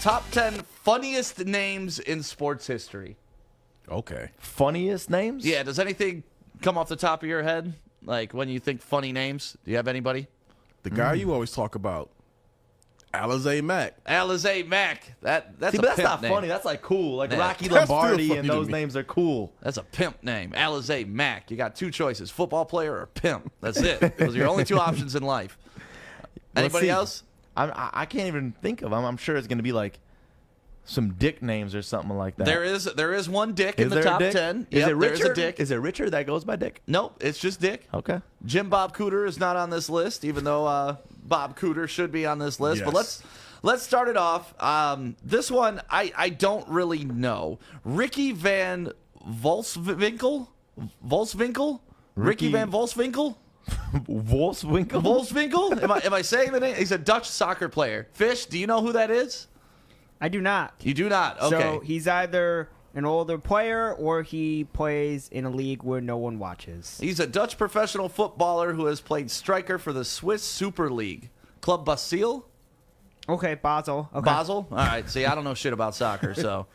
top 10 funniest names in sports history. Okay. Funniest names? Yeah, does anything come off the top of your head? Like when you think funny names? Do you have anybody? The guy you always talk about, Alizé Mack. Alizé Mack. That's See, a but that's pimp not name. funny. That's like cool. Like Yeah. Rocky That's still Lombardi funny and to those me. names are cool. That's a pimp name. Alizé Mack. You got two choices, football player or pimp. That's it. Those are your only two options in life. Anybody see. else? I can't even think of them. I'm sure it's going to be like some dick names or something like that. There is one dick in Is the there a top Dick? 10. Is Yep, it there is Richard? a dick. Is it Richard that goes by Dick? Nope, it's just Dick. Okay. Jim Bob Cooter is not on this list, even though Bob Cooter should be on this list. But Yes. let's start it off. This one I don't really know. Ricky Van Volswinkel? Ricky Van Volswinkel? Wolfswinkel? Volswinkel? Am I saying the name? He's a Dutch soccer player. Fish, do you know who that is? I do not. You do not. Okay. So he's either an older player or he plays in a league where no one watches. He's a Dutch professional footballer who has played striker for the Swiss Super League. Club Basel? Okay, Basel. Okay. Basel? All right. See, I don't know shit about soccer, so.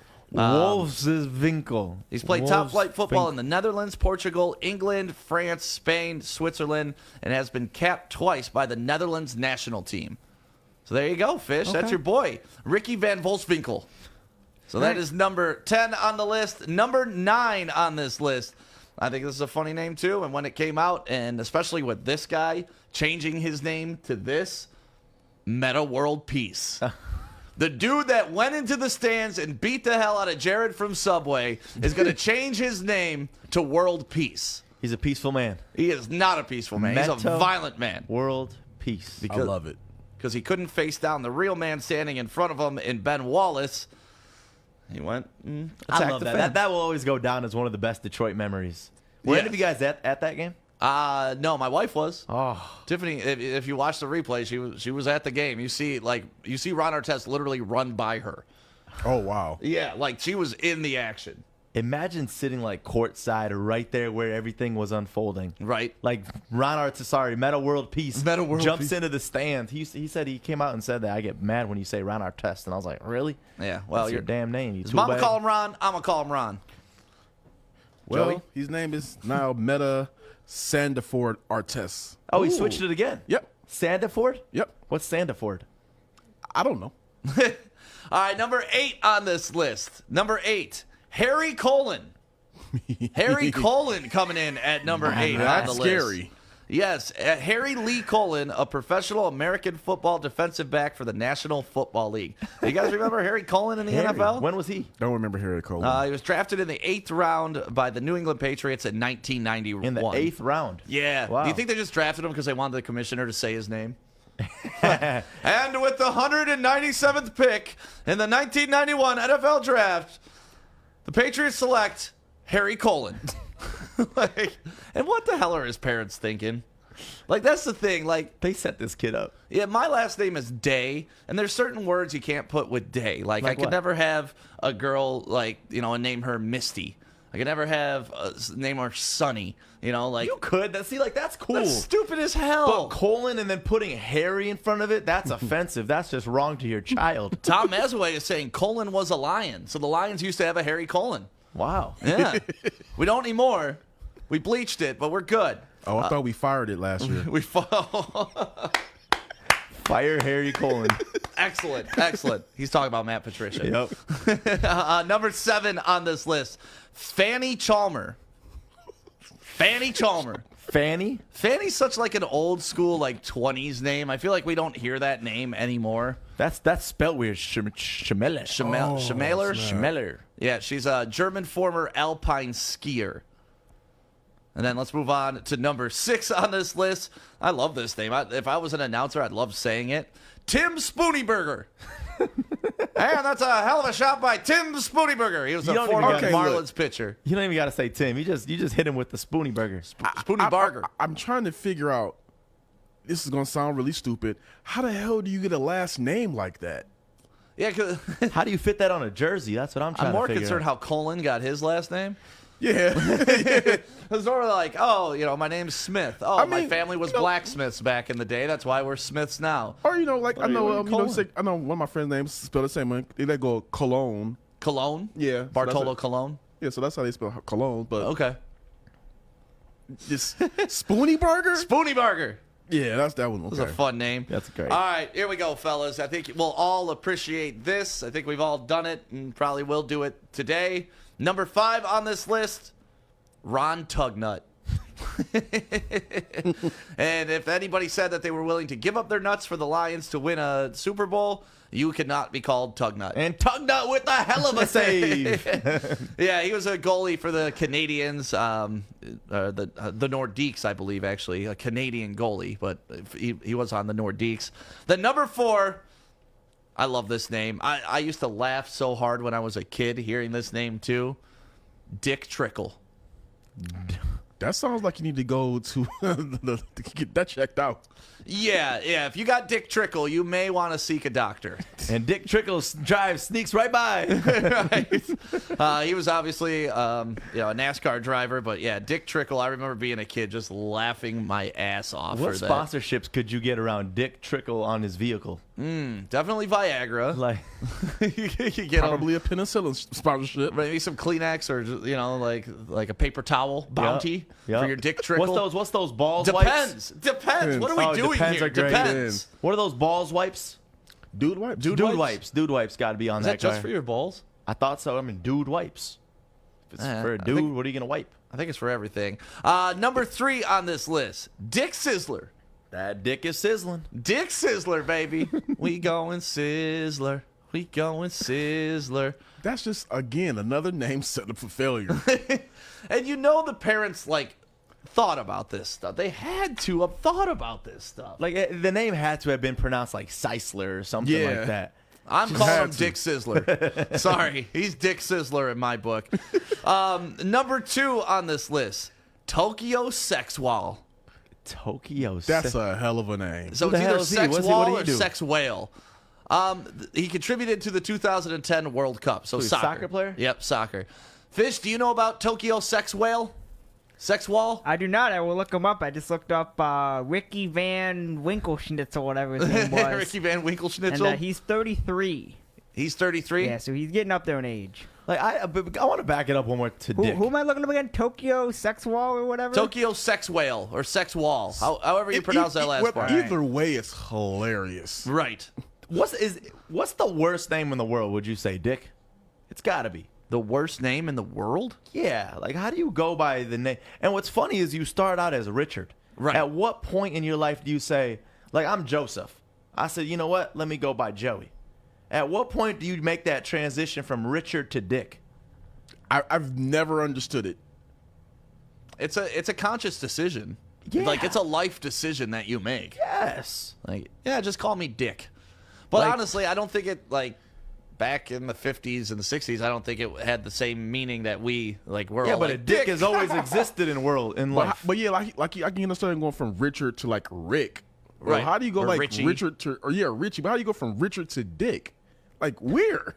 Wolfswinkel. He's played top flight football in the Netherlands, Portugal, England, France, Spain, Switzerland, and has been capped twice by the Netherlands national team. So there you go, Fish. That's Okay. your boy, Ricky Van Volswinkel. So that Right. is number 10 on the list. Number 9 on this list. I think this is a funny name, too. And when it came out, and especially with this guy changing his name to this, Meta World Peace. The dude that went into the stands and beat the hell out of Jared from Subway is going to change his name to World Peace. He's a peaceful man. He is not a peaceful man. He's a Meta violent man. World peace. I love it. Because he couldn't face down the real man standing in front of him in Ben Wallace. He went and I attacked love the that. fan. That will always go down as one of the best Detroit memories. Were any of you guys at that game? No, my wife was. Oh, Tiffany, if you watch the replay, she was at the game. You see Ron Artest literally run by her. Oh, wow. Yeah, like she was in the action. imagine sitting like courtside or right there where everything was unfolding. Right. Like Ron Artest, Meta World Peace, Meta World jumps Peace. into the stands. He said he came out and said that I get mad when you say Ron Artest, and I was like, really? Yeah. Well, That's your damn name. You His tool mama bag. call him Ron. I'm gonna call him Ron. Well, Joey? his name is now Meta Sandiford Artest. Oh, he Ooh. switched it again. Yep. Sandiford? Yep. What's Sandiford? I don't know. All right, number 8 on this list. Number 8, Harry Colon. Harry Colon coming in at number 8 on That's the list. scary. Yes, Harry Lee Colon, a professional American football defensive back for the National Football League. Do you guys remember Harry Colon in the Harry. NFL? When was he? Don't remember Harry Cole. He was drafted in the 8th round by the New England Patriots in 1991. In the 8th round. Yeah. Wow. Do you think they just drafted him because they wanted the commissioner to say his name? And with the 197th pick in the 1991 NFL Draft, the Patriots select Harry Colon. And what the hell are his parents thinking? Like, that's the thing. Like, They set this kid up. yeah, my last name is Day, and there's certain words you can't put with Day. Like I could what? never have a girl, like, and name her Misty. I could never have name her Sunny. Like, You could. That's cool. that's stupid as hell. But colon and then putting Harry in front of it, that's offensive. That's just wrong to your child. Tom Mazaway is saying Colon was a lion, so the Lions used to have a Harry Colon. Wow. Yeah, we don't anymore. We bleached it, but we're good. Oh, I thought we fired it last year. We fall. Fire Harry Colon. Excellent. He's talking about Matt Patricia. Yep. Number 7 on this list, Fanny Chalmer. Fanny Chalmer. Fanny? Fanny's such like an old school 20s name. I feel like we don't hear that name anymore. That's spelled weird. Schmeller. Schmeller? Schmeller. Yeah, she's a German former alpine skier. And then let's move on to number 6 on this list. I love this name. If I was an announcer, I'd love saying it. Tim Spooneyberger. And that's a hell of a shot by Tim Spooneyberger. He was You a don't even former gotta- Marlins pitcher. You don't even got to say Tim. You just hit him with the Spoonie Burger. Spooneyberger. I'm trying to figure out, this is going to sound really stupid. How the hell do you get a last name like that? Yeah, 'cause How do you fit that on a jersey? That's what I'm trying I'm more to figure concerned out. how Colin got his last name. Yeah. It's sort of like, oh, my name's Smith. Oh, my mean, family was blacksmiths back in the day. That's why we're Smiths now. Or like I know, what do you I know one of my friends' names spelled the same way. They go Cologne. Cologne? Yeah, so Bartolo that's it. Cologne? Yeah, so that's how they spell Cologne. But Okay. just Spoonie Burger. Spoonie Burger. Yeah, that's that one. That's Okay. a fun name. That's great. All right, here we go, fellas. I think we'll all appreciate this. I think we've all done it and probably will do it today. Number 5 on this list, Ron Tugnut. And if anybody said that they were willing to give up their nuts for the Lions to win a Super Bowl, you cannot be called Tugnut. And Tugnut with a hell of a save. Yeah, he was a goalie for the Canadians, the Nordiques, I believe, actually. A Canadian goalie, but he was on the Nordiques. The number 4, I love this name. I used to laugh so hard when I was a kid hearing this name, too. Dick Trickle. That sounds like you need to go to to get that checked out. Yeah. If you got Dick Trickle, you may want to seek a doctor. And Dick Trickle's drive sneaks right by. He was obviously a NASCAR driver, but yeah, Dick Trickle. I remember being a kid just laughing my ass off. What for that. sponsorships could you get around Dick Trickle on his vehicle? Definitely Viagra. Like, You could get Probably a penicillin sponsorship. maybe some Kleenex or like a paper towel bounty Yep. for your Dick Trickle. What's those balls wipes? Depends. What are we Oh, doing depends here? are great. Depends. What are those balls wipes? Dude wipes. Dude wipes. Dude wipes got to be on Is that that just car. for your balls? I thought so. I mean, dude wipes. If it's for a I dude, think- what are you gonna wipe? I think it's for everything. Number 3 on this list, Dick Sizzler. That dick is sizzling. Dick Sizzler, baby. We going Sizzler. We going Sizzler. That's just again another name set up for failure. And the parents thought about this stuff. They had to have thought about this stuff. Like the name had to have been pronounced like Seisler or something Yeah. like that. I'm calling him had to. Dick Sizzler. Sorry, he's Dick Sizzler in my book. Number 2 on this list, Tokyo Sexwall. Tokyo. That's a hell of a name. So Who the it's hell either is he? Sex What Wall did he or do? Sex Whale. He contributed to the 2010 World Cup. So he's a soccer. soccer player? Yep, soccer. Fish, do you know about Tokyo Sex Whale? Sex Wall? I do not. I will look him up. I just looked up Ricky Van Winkleschnitz or whatever his name was. Ricky Van Winkleschnitzel. And he's 33. He's 33. Yeah, so he's getting up there in age. Like I want to back it up one more to Who, Dick. who am I looking up again? Tokyo Sex Wall or whatever? Tokyo Sex Whale or Sex Wall. However you pronounce that last part. Either way, it's hilarious. Right. What's the worst name in the world? Would you say, Dick? It's got to be. The worst name in the world? Yeah. Like, how do you go by the name? And what's funny is you start out as Richard. Right. At what point in your life do you say, like, I'm Joseph? I said, you know what? Let me go by Joey. At what point do you make that transition from Richard to Dick? I've never understood it. It's a conscious decision. Yeah. Like it's a life decision that you make. Yes. Like, yeah, just call me Dick. But Like- honestly, I don't think it back in the 50s and the 60s, I don't think it had the same meaning that we're Yeah, all but like, a dick has always existed in life. But yeah, like I can understand going from Richard to like Rick. Well, Right. how do you go Or like Richie. Richard to Richie? But how do you go from Richard to Dick? Like where?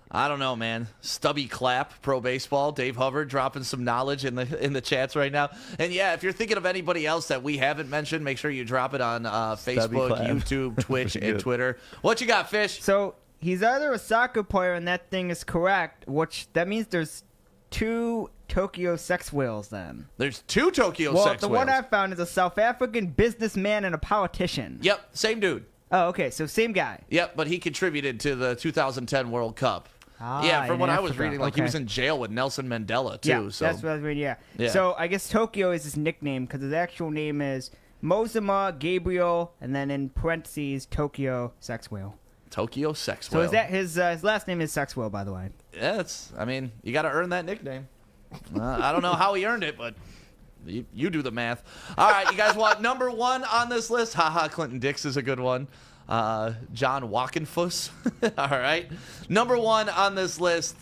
I don't know, man. Stubby Clap, Pro Baseball, Dave Hubbard dropping some knowledge in the chats right now. And yeah, if you're thinking of anybody else that we haven't mentioned, make sure you drop it on Facebook, Clap. YouTube, Twitch, and Good. Twitter. What you got, Fish? So he's either a soccer player and that thing is correct, which that means there's 2 Tokyo sex whales then. There's 2 Tokyo Well, sex the whales. one I found is a South African businessman and a politician. Yep, same dude. Oh, okay, so same guy. Yep, but he contributed to the 2010 World Cup. Ah, Yeah, from in what I was Africa. reading, like he Okay. was in jail with Nelson Mandela too. Yeah, so that's what I was reading. Yeah. Yeah. So I guess Tokyo is his nickname because his actual name is Mozama Gabriel, and then in parentheses Tokyo Sex Whale. Tokyo sex So whale. is that his last name is Sex Whale, by the way. Yeah, you got to earn that nickname. I don't know how he earned it, but you do the math. All right, you guys want number 1 on this list? Haha, Clinton Dix is a good one. John Walkenfuss. All right. Number 1 on this list.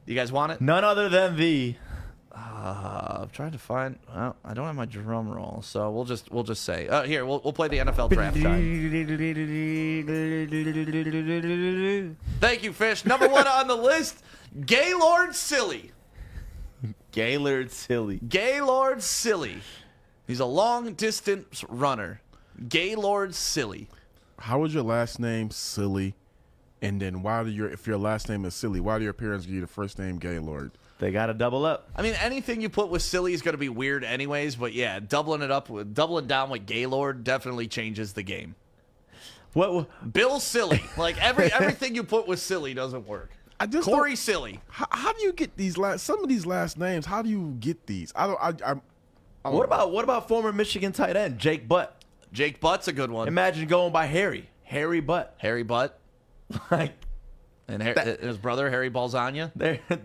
You guys want it? None other than the I'm trying to find. Well, I don't have my drum roll, so we'll just say. Here, we'll play the NFL draft time. Thank you, Fish. Number 1 on the list, Gaylord Silly. Gaylord Silly. Gaylord Silly. He's a long distance runner. Gaylord Silly. How was your last name Silly? And then if your last name is Silly, why do your parents give you the first name Gaylord? They got to double up. I mean, anything you put with Silly is going to be weird anyways, but yeah, doubling down with Gaylord definitely changes the game. What? Bill Silly. Like everything you put with Silly doesn't work. Kory Silly. How do you get some of these last names? How do you get these? What about former Michigan tight end Jake Butt? Jake Butt's a good one. Imagine going by Harry Butt. Harry Butt. Like, and his brother, Harry Balzania.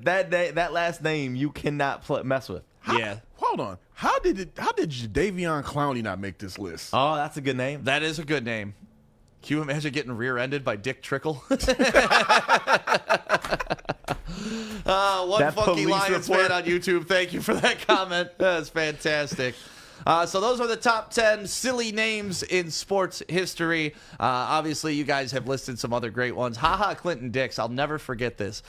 that last name you cannot mess with. Yeah. Hold on. How did Davion Clowney not make this list? Oh, that's a good name. That is a good name. Can you imagine getting rear-ended by Dick Trickle? One That funky police Lions report. fan on YouTube. Thank you for that comment. That's fantastic. So those are the top 10 silly names in sports history. Obviously, you guys have listed some other great ones. Haha Clinton Dix. I'll never forget this.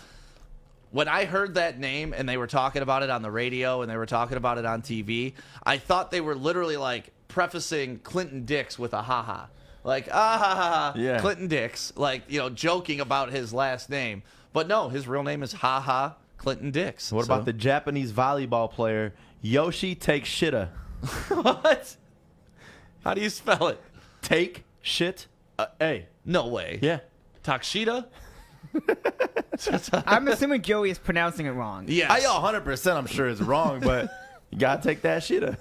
When I heard that name and they were talking about it on the radio and they were talking about it on TV, I thought they were literally like prefacing Clinton Dix with a haha. Like, Yeah. Clinton Dix. Like, joking about his last name. But no, his real name is haha Clinton Dix. What about the Japanese volleyball player Yoshi Take Shitta? What? How do you spell it? Take shit. A. No way. Yeah. Takshita? I'm assuming Joey is pronouncing it wrong. Yes. 100% I'm sure it's wrong, but you gotta take that shitta.